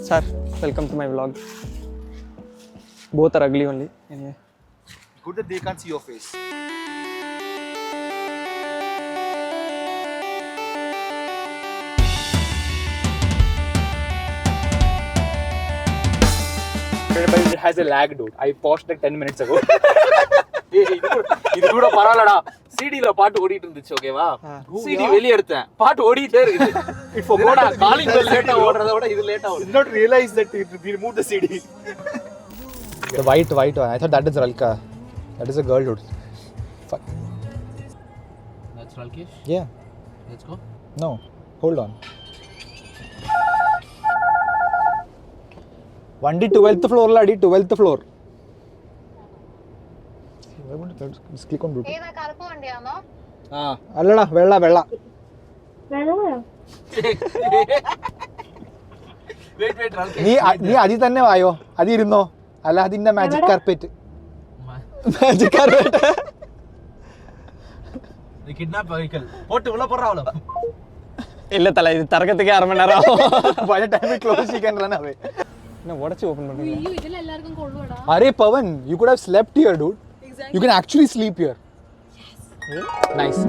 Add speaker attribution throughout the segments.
Speaker 1: Sir, welcome to my vlog. Both are ugly only. Anyway.
Speaker 2: Good that they can't see your face.
Speaker 3: But it has a lag, dude. I paused like 10 minutes ago. இது கூட பரவாயில்லடா. CD-ல பாட்டு ஓடிட்டு இருந்துச்சு, ஓகேவா? CD வெளிய எடுத்தேன். பாட்டு ஓடிட்டே இருக்கு. It forgot calling bell லேட்டா ஓடுறத விட இது லேட்டா ஓடுது.
Speaker 2: Did not realize that we removed the CD.
Speaker 4: The white one. I thought that is Ralka. That is a girl, dude. Fuck.
Speaker 3: That's Ralkesh?
Speaker 4: Yeah.
Speaker 3: Let's go.
Speaker 4: No. Hold on. Vandi 12th floor ladi, 12th floor. Just click on Bluetooth.
Speaker 5: ഏതാ കറുപ്പ് വണ്ടിയാണോ?
Speaker 4: അല്ലടാ വെള്ള
Speaker 5: വെള്ളയോ?
Speaker 3: Wait, Ralkesh.
Speaker 4: നീ അതി തന്നെ വായോ അതി ഇരുന്നോ അല്ല അതിന്റെ magic carpet magic carpet
Speaker 3: The kidnap vehicle. போட்டு உள்ள போறாளோ.
Speaker 1: இல்ல தல இது தரக்கத்துக்கே 1/2 மணி நேரம் ஆகும்.
Speaker 4: by the time we close she can run away.
Speaker 1: என்ன உடைச்சு ஓபன் பண்றீங்க?
Speaker 5: അയ്യോ ഇതിൽ എല്ലാവർക്കും കൊള്ളുവാടാ.
Speaker 4: Arey Pawan, you could have slept here, dude. Exactly. You can actually sleep here. Yes. Nice.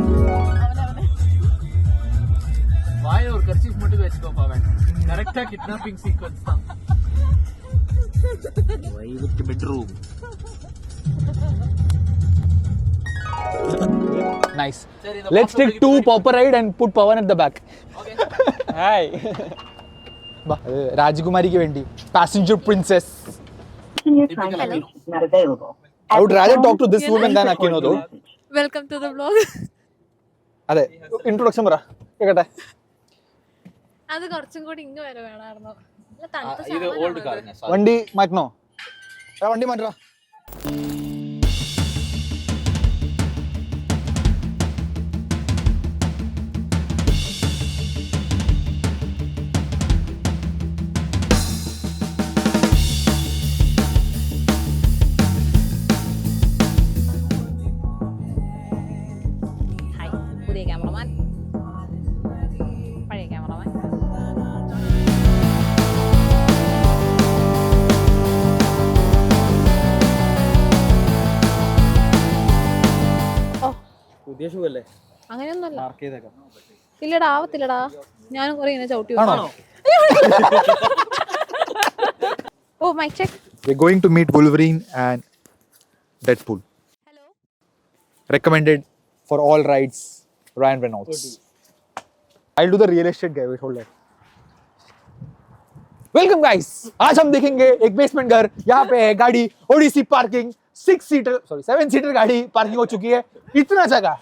Speaker 3: வாய் ஒரு கர்ச்சீஃப் மட்டும் வெச்சுக்கோ பாவன். கரெக்ட்டா கிட்னாப்பிங் சீக்வென்ஸ் தான். Private bedroom.
Speaker 4: Nice. Let's take 2 popper ride and put Pawan at the back.
Speaker 3: Okay.
Speaker 1: Hi.
Speaker 4: Rajkumariki vendi. Passenger princess.
Speaker 3: Hello.
Speaker 5: Not available.
Speaker 4: I would rather talk to this woman than Akino though.
Speaker 5: Welcome to the vlog.
Speaker 4: അതെ introduction പറ കേക്കട്ടെ.
Speaker 5: അത് കുറച്ചും കൂടി ഇങ്ങ് വരെ വേണമായിരുന്നു.
Speaker 3: ഇത് ഓൾഡ് കാറിനെ.
Speaker 4: വണ്ടി മാറ്റണോ? വണ്ടി മാറ്റടാ.
Speaker 5: പുതിയ ക്യാമറമാൻ, പഴയ ക്യാമറമാൻ.
Speaker 3: പുതിയ ഷൂ അല്ലേ?
Speaker 5: അങ്ങനെയൊന്നുമല്ല.
Speaker 3: മാർക്ക് ചെയ്തേക്കാം.
Speaker 5: ഇല്ലടാ, ആവത്തില്ലടാ. ഞാനും കുറെ ഇങ്ങനെ ചവിട്ടി
Speaker 4: ആണോ?
Speaker 5: Oh mike check.
Speaker 4: We're going to meet Wolverine and Deadpool.
Speaker 5: Hello.
Speaker 4: Recommended for all rides, Ryan Reynolds. I'll do the real estate guy. Wait, hold on. Welcome guys. आज हम देखेंगे एक बेसमेंट घर. यहाँ पे है गाड़ी ओडीसी पार्किंग 7 सीटर गाड़ी पार्किंग हो चुकी है. इतना जगह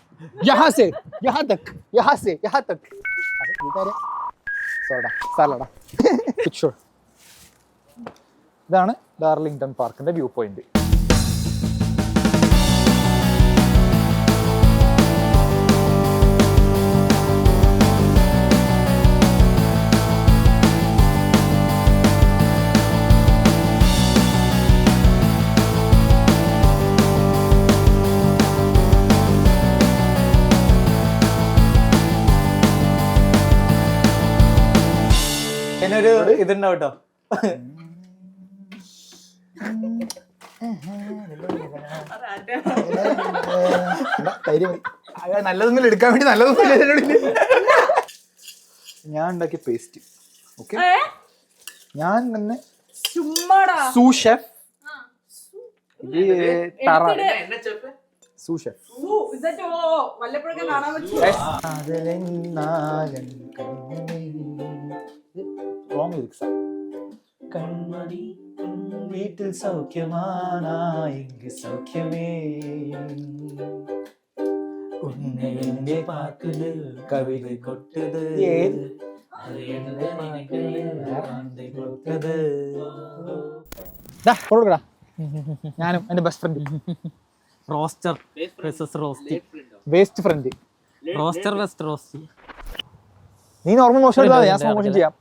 Speaker 4: यहाँ से यहाँ तक, यहाँ से यहाँ तक. സാലഡാ പിക്ചർ. ഇതാണ് ഡാർലിംഗ്ടൺ പാർക്കിന്റെ വ്യൂ പോയിന്റ്.
Speaker 1: എന്നൊരു ഇതുണ്ടാവും കേട്ടോ.
Speaker 4: നല്ലതൊന്നും എടുക്കാൻ വേണ്ടി നല്ലതൊന്നും ഞാൻ ഉണ്ടാക്കിയ പേസ്റ്റ്. ഓക്കെ, ഞാൻ തന്നെ sous chef. Sous chef. Wrong lyrics. കൺമണി വീട്ടിൽ സൗഖ്യമാനാ എങ്കിൽ സൗഖ്യമേ ഉന്നെ പാട്ടില് കവിത കൊട്ടത് കൊടുക്കടാ. ഞാനും എന്റെ best friend.
Speaker 1: Roaster versus roast.
Speaker 4: Waste friend.
Speaker 1: Roaster വെസ്റ്റ് റോസ്റ്റ്.
Speaker 4: നീ നോർമൽ മോഷൻ എടുത്താൽ ഞാൻ സ്ലോ മോഷൻ ചെയ്യാം.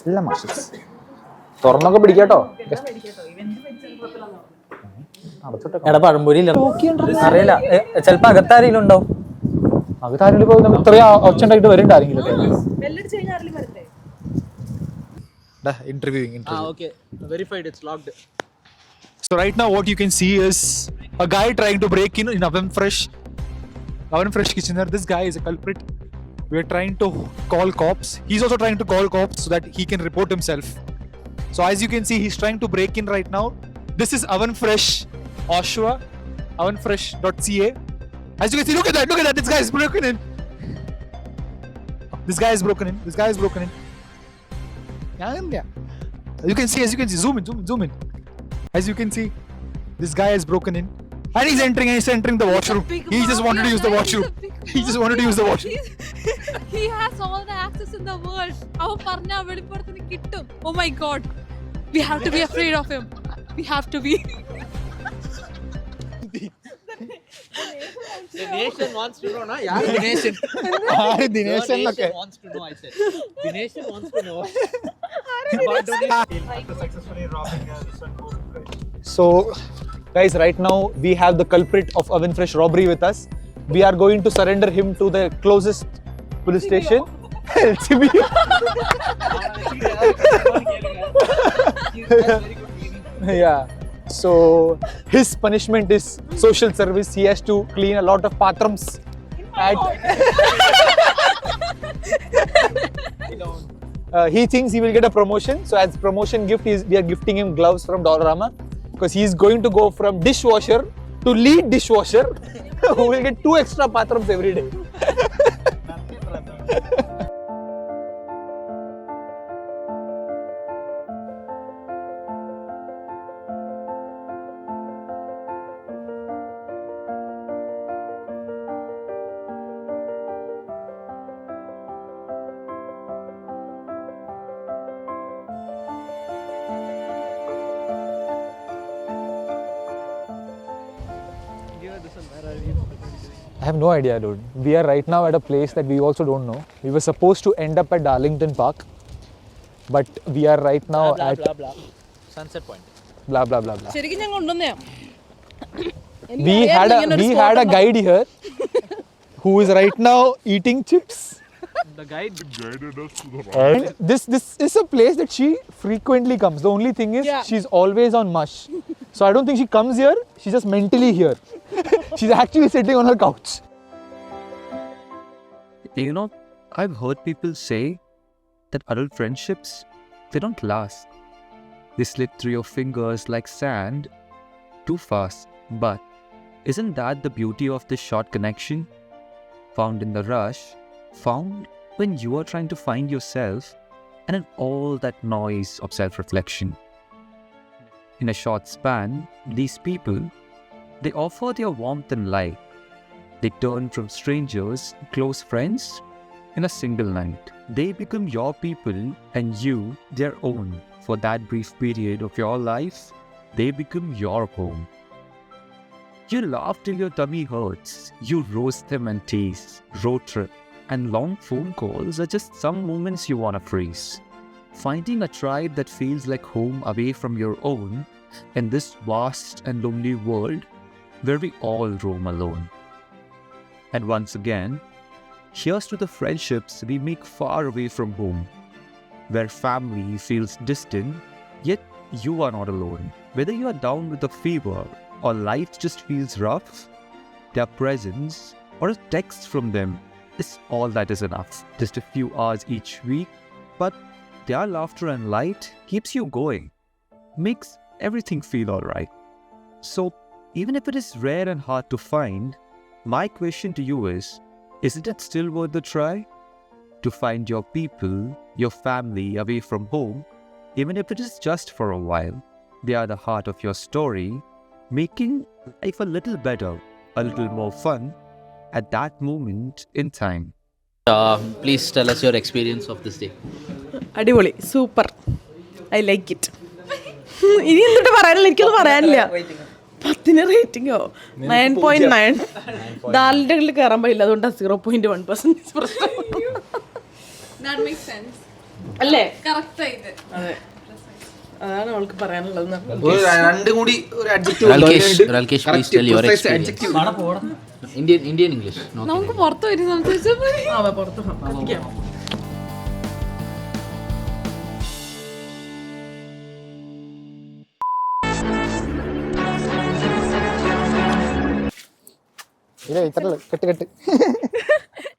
Speaker 4: എല്ലാം മാഷസ് തുറന്നൊക്കെ പിടിക്കാട്ടോ.
Speaker 1: എടാ പഴംപൊരി ഇല്ല അറിയില്ല, ചിലപ്പോ അകത്താരെങ്കിലും ഉണ്ടാവും.
Speaker 4: അകത്താരെങ്കിലും ഇപ്പൊ ഇത്രയും ഒച്ചുണ്ടായിട്ട് വരുന്നുണ്ട് ആരെങ്കിലും. Interviewing.
Speaker 1: Okay, verified, it's locked.
Speaker 4: So right now what you can see is a guy trying to break in Oven Fresh Kitchener. This guy is a culprit. We are trying to call cops. He's also trying to call cops so that he can report himself. So as you can see, he's trying to break in right now. This is Oven Fresh Oshawa, ovenfresh.ca. As you can see, look at that, this guy is broken in. This guy is broken in. You can see, zoom in. As you can see, this guy has broken in. And he's entering the washroom. He just wanted to use the washroom.
Speaker 5: He has all the access in the world. അവൻ പറഞ്ഞ വെളിപ്പെടുത്തിന് കിട്ടും. Oh my god. We have to be afraid of him. We have to be.
Speaker 3: The nation wants to know, na? Yeah, the nation.
Speaker 4: The nation
Speaker 3: wants to know, I said. The nation wants to know.
Speaker 4: So, guys, right now we have the culprit of Oven Fresh robbery with us. We are going to surrender him to the closest police station. LCBO. Yeah. So his punishment is social service. He has to clean a lot of patrams. He thinks he will get a promotion. So as promotion gift, we are gifting him gloves from Dollarama because he is going to go from dishwasher to lead dishwasher, who will get 2 extra patrams every day. I have no idea, dude. We are right now at a place that we also don't know. We were supposed to end up at Darlington Park, but we are right now at
Speaker 3: Sunset Point.
Speaker 4: blah blah blah blah.
Speaker 5: ശരിക്കും ഞാൻ കൊണ്ടുവന്നയാ.
Speaker 4: We had a guide here who is right now eating chips.
Speaker 1: The guide
Speaker 2: Guided us to the
Speaker 4: And this is a place that she frequently comes. The only thing is she's always on mush. So I don't think she comes here. She's just mentally here. She's actually sitting on her couch.
Speaker 6: You know, I've heard people say that adult friendships, they don't last. They slip through your fingers like sand too fast. But isn't that the beauty of this short connection? Found in the rush, found when you are trying to find yourself and in all that noise of self-reflection. In a short span, these people, they offer their warmth and light. They turn from strangers, close friends, in a single night. They become your people and you their own. For that brief period of your life, they become your home. You laugh till your tummy hurts. You roast them and tease. Road trip and long phone calls are just some moments you want to freeze. Finding a tribe that feels like home away from your own in this vast and lonely world where we all roam alone. And once again, here's to the friendships we make far away from home, where family feels distant, yet you are not alone. Whether you are down with a fever or life just feels rough, their presence or a text from them is all that is enough. Just a few hours each week, but their laughter and light keeps you going, makes everything feel alright. So, even if it is rare and hard to find, my question to you is, isn't it still worth the try? To find your people, your family away from home, even if it is just for a while. They are the heart of your story, making life a little better, a little more fun at that moment in time.
Speaker 3: Please tell us your experience of this day.
Speaker 7: അടിപൊളി, super, I like it. ഇനി എന്നിട്ട് പറയാനില്ല, എനിക്കൊന്നും പറയാനില്ല. 10 റേറ്റിംഗോ 9.9. ഡാർലിംഗിൽ കയറാൻ പറ്റില്ല, അതുകൊണ്ട് 0.1% പ്രശ്നം.
Speaker 5: That makes sense.
Speaker 7: അല്ലേ
Speaker 5: Correct ആയിട്ട്.
Speaker 7: അതെ അതാണ് അവൾക്ക് പറയാനുള്ളത്
Speaker 3: രണ്ടും കൂടി ഒരു
Speaker 8: Ralkesh, please tell your experience. Indian English.
Speaker 5: നമുക്ക് പുറത്ത് വരും സംസാരിച്ചാൽ മതി.
Speaker 7: പുറത്ത് കത്തിക്കാം
Speaker 4: ഇല്ല ഇത്ര കെട്ട്